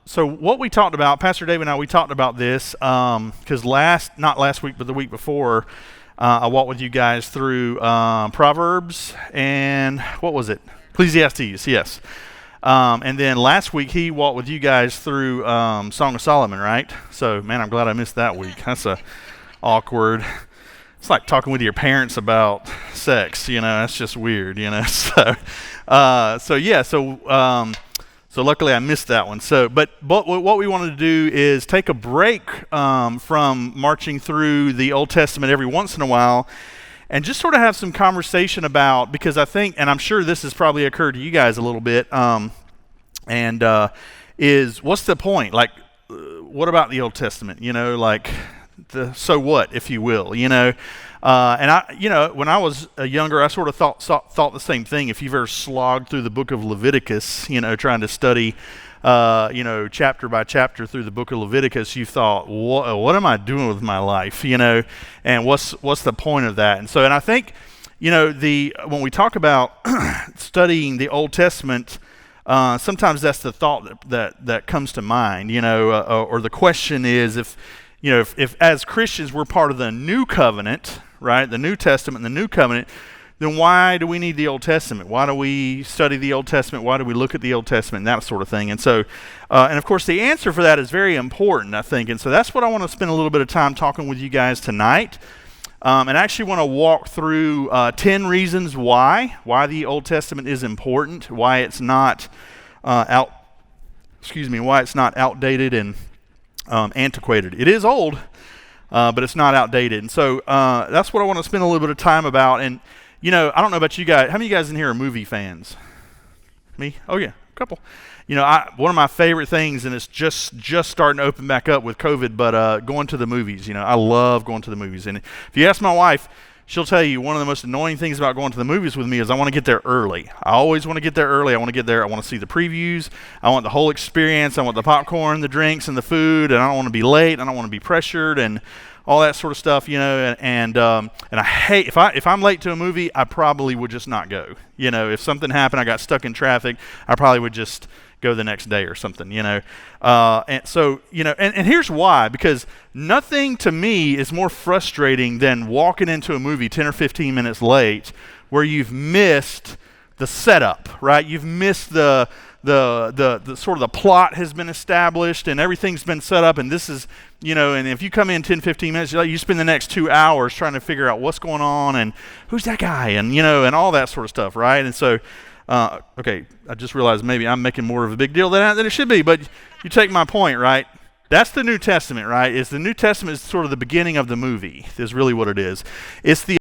So what we talked about, Pastor Dave and I, we talked about this because not last week, but the week before, I walked with you guys through Proverbs and what was it? Ecclesiastes, yes. And then last week he walked with you guys through Song of Solomon, right? So, man, I'm glad I missed that week. That's awkward. It's like talking with your parents about sex, that's just weird, So luckily I missed that one. But what we wanted to do is take a break from marching through the Old Testament every once in a while and just sort of have some conversation about, because I think, and I'm sure this has probably occurred to you guys a little bit, is what's the point? Like, what about the Old Testament? The so what, if you will, And I, when I was younger, I sort of thought the same thing. If you've ever slogged through the book of Leviticus, trying to study, chapter by chapter through the book of Leviticus, you thought, what am I doing with my life, And what's the point of that? And I think, when we talk about studying the Old Testament, sometimes that's the thought that comes to mind, or the question is if as Christians we're part of the New Covenant, right, the New Testament and the New Covenant, then why do we need the Old Testament? Why do we study the Old Testament? Why do we look at the Old Testament and that sort of thing? And of course the answer for that is very important, I think. And so that's what I want to spend a little bit of time talking with you guys tonight. And I actually want to walk through 10 reasons why the Old Testament is important, why it's not outdated and antiquated. It is old, but it's not outdated. And so that's what I want to spend a little bit of time about. And, I don't know about you guys. How many of you guys in here are movie fans? Me? Oh, yeah, a couple. One of my favorite things, and it's just starting to open back up with COVID, but going to the movies. I love going to the movies. And if you ask my wife, she'll tell you one of the most annoying things about going to the movies with me is I want to get there early. I always want to get there early. I want to get there. I want to see the previews. I want the whole experience. I want the popcorn, the drinks, and the food. And I don't want to be late. I don't want to be pressured and all that sort of stuff, And I hate if I'm late to a movie, I probably would just not go. If something happened, I got stuck in traffic, I probably would just go the next day or something, and here's why, because nothing to me is more frustrating than walking into a movie 10 or 15 minutes late where you've missed the setup, right? You've missed the sort of the plot has been established and everything's been set up, and this is, and if you come in 10, 15 minutes, you spend the next 2 hours trying to figure out what's going on and who's that guy and, and all that sort of stuff, right? And so, okay, I just realized maybe I'm making more of a big deal than it should be, but you take my point, right? That's the New Testament, right? The New Testament is sort of the beginning of the movie, is really what it is. It's the